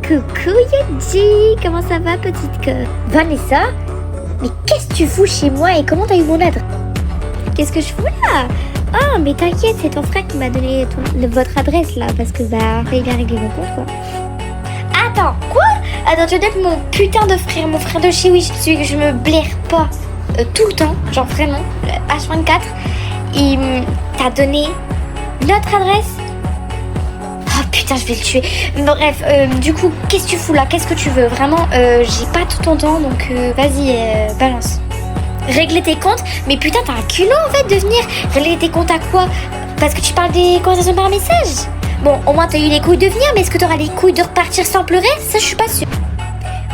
Coucou Yodji, comment ça va petite que Vanessa? Mais qu'est-ce que tu fous chez moi et comment t'as eu mon adresse? Qu'est-ce que je fous là? Oh mais t'inquiète, c'est ton frère qui m'a donné votre adresse là parce que fallait bien régler mon compte quoi. Attends, quoi? Attends, tu veux dire que mon putain de frère, mon frère de chez Wish, celui que je me blaire pas tout le temps, genre vraiment, H24, il t'a donné notre adresse? Oh putain, je vais le tuer. Bref, du coup, qu'est-ce que tu fous là? Qu'est-ce que tu veux? Vraiment, j'ai pas tout ton temps, donc vas-y, balance. Régler tes comptes? Mais putain, t'as un culot en fait de venir régler tes comptes à quoi? Parce que tu parles des conversations par message? Bon, au moins t'as eu les couilles de venir, mais est-ce que t'auras les couilles de repartir sans pleurer? Ça, je suis pas sûre.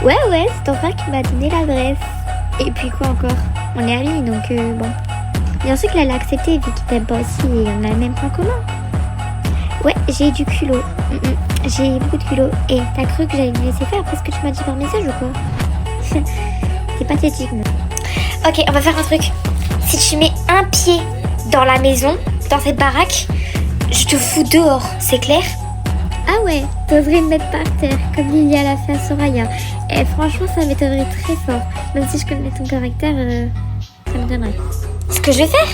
Ouais, c'est ton frère qui m'a donné l'adresse. Et puis quoi encore? On est amis, donc bon. Bien sûr qu'il allait accepter vu qu'il t'aime pas aussi et on a le même point commun. Ouais, j'ai du culot. J'ai beaucoup de culot. Et t'as cru que j'allais me laisser faire parce que tu m'as dit par message ou quoi? C'est pathétique, non? Ok, on va faire un truc. Si tu mets un pied dans la maison, dans cette baraque, je te fous dehors, c'est clair? Ah ouais, t'oserais me mettre par terre, comme Lilia l'a fait à Soraya. Et franchement, ça m'étonnerait très fort. Même si je connais ton caractère, ça m'étonnerait. Ce que je vais faire,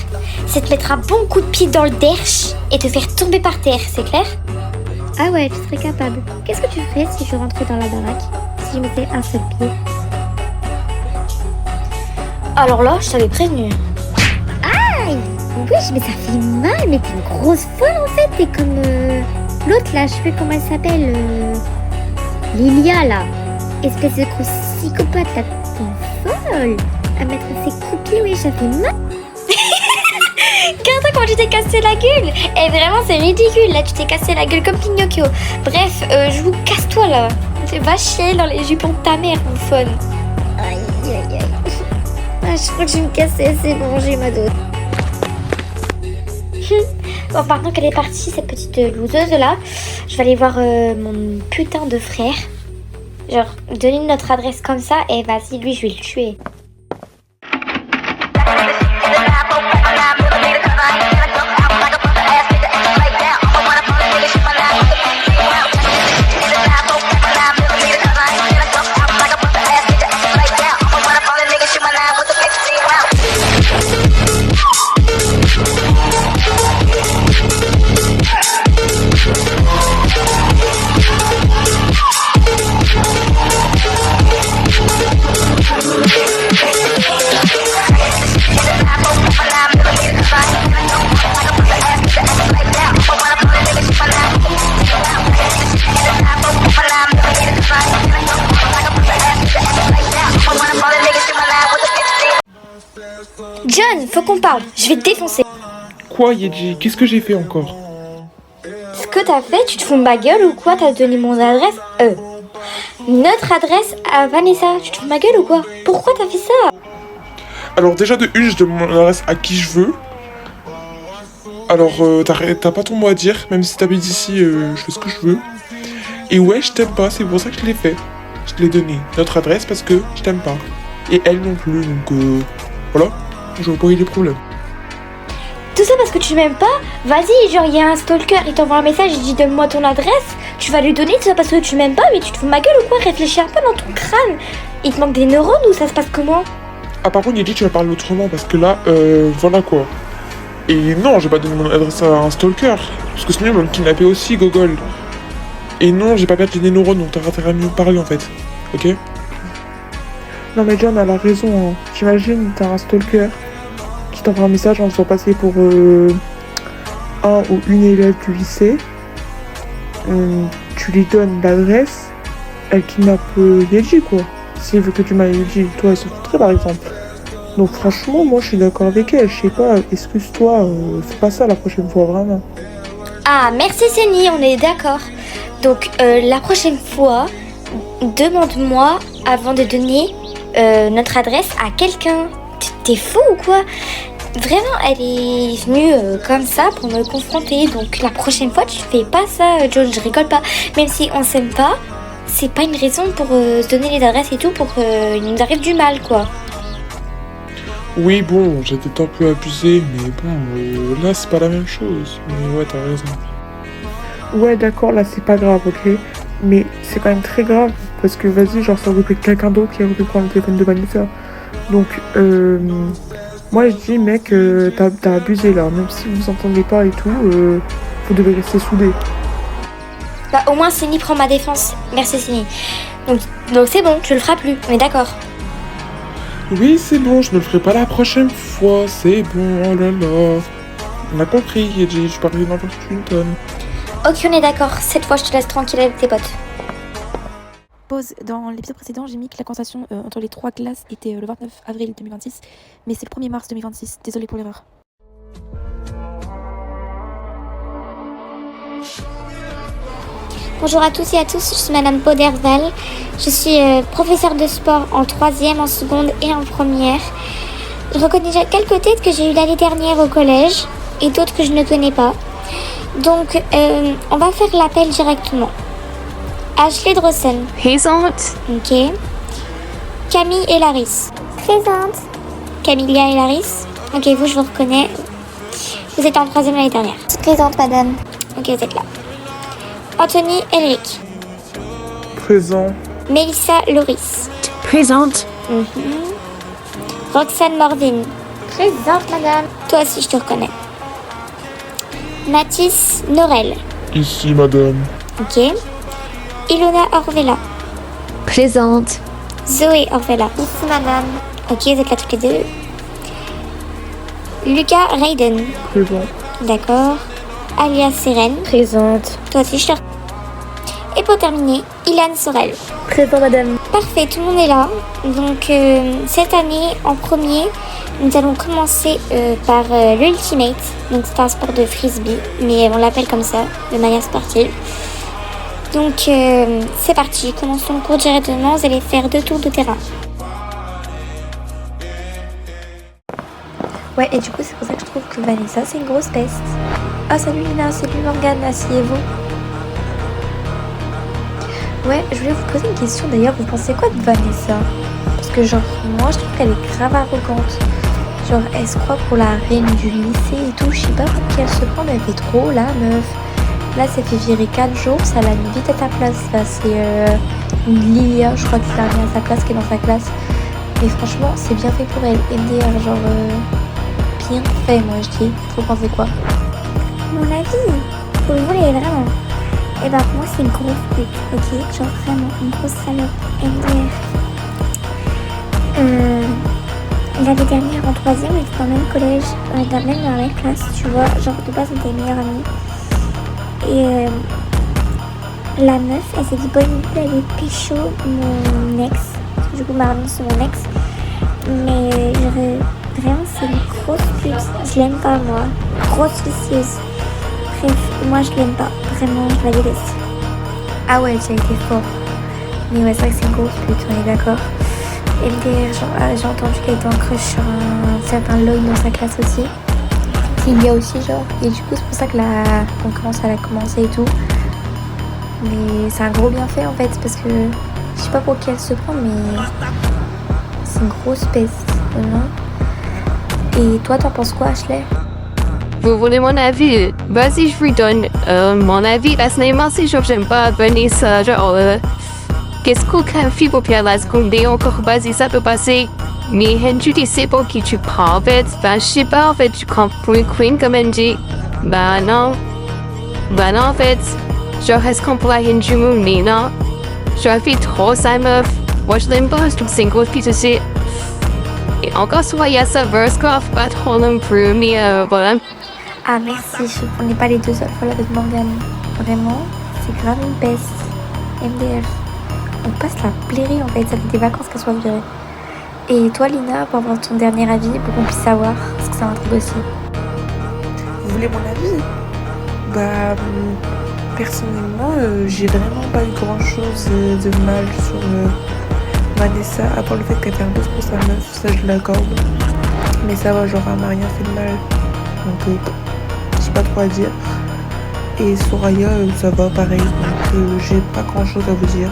c'est te mettre un bon coup de pied dans le derche et te faire tomber par terre, c'est clair? Ah ouais, tu serais capable. Qu'est-ce que tu ferais si je rentrais dans la baraque? Si je mettais un seul pied? Alors là, je t'avais prévenu. Aïe! Oui, mais ça fait mal, mais t'es une grosse folle en fait, t'es comme l'autre là, je sais plus comment elle s'appelle, Lilia là. Espèce de grosse psychopathe là, t'es folle! À mettre ses coups de pied, oui, ça fait mal! Regarde comment tu t'es cassé la gueule! Eh vraiment, c'est ridicule, là, tu t'es cassé la gueule comme Pinocchio. Bref, je vous casse-toi là. Va chier dans les jupons de ta mère, bouffonne. Aïe. Ah, je crois que je vais me casser, c'est bon, j'ai ma dose. Bon, maintenant qu'elle est partie, cette petite loseuse là, je vais aller voir mon putain de frère. Genre, donner notre adresse comme ça, et vas-y, lui, je vais le tuer. John, faut qu'on parle, je vais te défoncer. Quoi, Yedji? Qu'est-ce que j'ai fait encore? Ce que t'as fait, tu te fous de ma gueule ou quoi? T'as donné mon adresse, notre adresse à Vanessa. Tu te fous de ma gueule ou quoi? Pourquoi t'as fait ça? Alors déjà de une, je donne mon adresse à qui je veux. Alors t'as pas ton mot à dire, même si t'habites ici, je fais ce que je veux. Et ouais, je t'aime pas, c'est pour ça que je l'ai fait. Je te l'ai donné, notre adresse, parce que je t'aime pas. Et elle non plus, donc voilà, je vois pas où il y a des problèmes. Tout ça parce que tu m'aimes pas? Vas-y, genre il y a un stalker, il t'envoie un message, il dit donne-moi ton adresse. Tu vas lui donner tout ça parce que tu m'aimes pas, mais tu te fous de ma gueule ou quoi? Réfléchis un peu dans ton crâne. Il te manque des neurones ou ça se passe comment? Ah par contre, Yedji, tu vas parler autrement, parce que là, voilà quoi. Et non, j'ai pas donné mon adresse à un stalker, parce que sinon il va me kidnapper aussi, gogol. Et non, j'ai pas perdu des neurones, donc t'as intérêt à mieux parler en fait, ok? Non mais John, elle a raison, hein. J'imagine, t'as un stalker qui t'envoie un message en te faisant passer pour un ou une élève du lycée. Tu lui donnes l'adresse, elle kidnappe Yedji quoi. S'il veut que tu m'ailles Yedji, toi elle se foutrait par exemple. Donc franchement, moi je suis d'accord avec elle, je sais pas, excuse-toi, fais pas ça la prochaine fois vraiment. Ah, merci Séni, on est d'accord. Donc la prochaine fois, demande-moi avant de donner notre adresse à quelqu'un. T'es fou ou quoi? Vraiment, elle est venue comme ça pour me confronter. Donc la prochaine fois, tu fais pas ça, John, je rigole pas. Même si on s'aime pas, c'est pas une raison pour se donner les adresses et tout pour qu'il nous arrive du mal, quoi. Oui, bon, j'ai peut-être un peu abusé, mais bon, là c'est pas la même chose. Mais ouais, t'as raison. Ouais, d'accord, là c'est pas grave, ok? Mais c'est quand même très grave, parce que vas-y, genre ça aurait pu être quelqu'un d'autre qui aurait pu prendre le téléphone de Vanessa. Donc, moi je dis, mec, t'as abusé là, même si vous entendez pas et tout, vous devez rester soudés. Bah au moins Sini prend ma défense. Merci Sini. Donc c'est bon, tu le feras plus, on est d'accord. Oui, c'est bon, je ne le ferai pas la prochaine fois, c'est bon, oh là là. On a compris, Yeji, je parle n'importe une tonne. Ok, on est d'accord, cette fois je te laisse tranquille avec tes potes. Pause. Dans l'épisode précédent, j'ai mis que la conversation entre les 3 classes était le 29 avril 2026, mais c'est le 1er mars 2026. Désolée pour l'erreur. Bonjour à tous et à tous, je suis Madame Poderval. Je suis professeure de sport en 3e, en seconde et en première. Je reconnais déjà quelques têtes que j'ai eues l'année dernière au collège et d'autres que je ne connais pas. Donc, on va faire l'appel directement. Ashley Drossen. Présente. Ok. Camille et Laris. Présente. Camilla et Laris. Ok, vous, je vous reconnais. Vous êtes en 3e l'année dernière. Présente, madame. Ok, vous êtes là. Anthony Elric. Présent. Mélissa Loris. Présente. Roxane Morvin. Présente, madame. Toi aussi, je te reconnais. Mathis Norel. Ici, madame. Ok. Ilona Orvella. Présente. Zoé Orvella. Ici, madame. Ok, vous êtes là toutes les deux. Lucas Raiden. Présent. D'accord. Alia Seren. Présente. Toi aussi, je te reconnais. Et pour terminer, Ilan Sorel. Présent, madame. Parfait, tout le monde est là. Donc, cette année, en premier, nous allons commencer par l'Ultimate. Donc, c'est un sport de frisbee, mais on l'appelle comme ça, de manière sportive. Donc, c'est parti. Commençons le cours directement. Vous allez faire 2 tours de terrain. Ouais, et du coup, c'est pour ça que je trouve que Vanessa, c'est une grosse peste. Ah, salut Lina, salut Morgane, asseyez-vous. Ouais, je voulais vous poser une question d'ailleurs, vous pensez quoi de Vanessa? Parce que genre, moi je trouve qu'elle est grave arrogante. Genre, elle se croit pour la reine du lycée et tout, je sais pas pour qui elle se prend, mais elle fait trop la meuf. Là, ça fait virer 4 jours, ça l'a mis vite à ta place. Là, c'est une Lilia, je crois que ça l'a mis à sa place, qui est dans sa classe. Mais franchement, c'est bien fait pour elle. MDR, genre, bien fait, moi je dis. Vous pensez quoi? Mon avis, pour le voler, vraiment. Et bah, pour moi, c'est une grosse pute, ok? Genre, vraiment, une grosse salope. MDR. L'année dernière, en 3e, on était dans le même collège, on était même dans la même classe, tu vois. Genre, de base, on était meilleures amies. Et la meuf, elle s'est dit bonne idée d'aller pécho mon ex. Du coup, Marlon, c'est mon ex. Mais vraiment, c'est une grosse pute. Je l'aime pas, moi. Grosse vicieuse. Bref, moi, je l'aime pas. Vraiment, je la déteste. Ah ouais, ça a été fort. Mais ouais, c'est vrai que c'est une grosse pute, on est d'accord. MDR, genre, j'ai entendu qu'elle était en crush sur un certain Lloyd dans sa classe aussi. Qu'il y a aussi, genre. Et du coup, c'est pour ça que la concurrence, elle a commencé et tout. Mais c'est un gros bienfait en fait, parce que je sais pas pour qui elle se prend, mais c'est une grosse peste, non? Et toi, t'en penses quoi, Ashley? Vous voulez mon avis? Vas-y, je vous donne mon avis. Personnellement, c'est genre, j'aime pas Vanessa. Genre, qu'est-ce qu'on fait pour la seconde et encore, vas-y, ça peut passer. Mais tu sais pour qui tu prends, en fait. Ben, je sais pas, en fait, tu comprends une queen comme elle dit. Ben non, en fait. Genre, est-ce qu'on pourrait du monde, mais non. Genre, elle fait trop sa meuf. Moi, je l'aime pas, je trouve que c'est une grosse piste aussi. Et encore, soit il y a ça, Verscoff, pas trop non plus, mais voilà. Ah merci, on n'est pas les deux seules fois là avec Morgane. Vraiment, c'est grave une peste. MDR. On passe la plairie en fait, ça fait des vacances qu'elle soit virée. Et toi Lina, pour avoir ton dernier avis, pour qu'on puisse savoir, parce que ça m'intrigue aussi. Vous voulez mon avis? Bah, personnellement, j'ai vraiment pas eu grand chose de mal sur Vanessa, à part le fait qu'elle fait un peu pour sa meuf, ça je l'accorde. Mais ça va, genre, elle m'a rien fait de mal. Donc, j'ai pas trop à dire. Et Soraya, ça va pareil, donc j'ai pas grand chose à vous dire.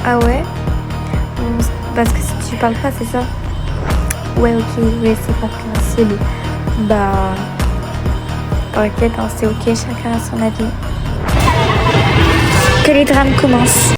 Ah ouais? Parce que si tu parles pas, c'est ça? Ouais, ok, ouais, c'est compréhensible. Bah, t'inquiète, hein, c'est ok, chacun a son avis. les drames commencent.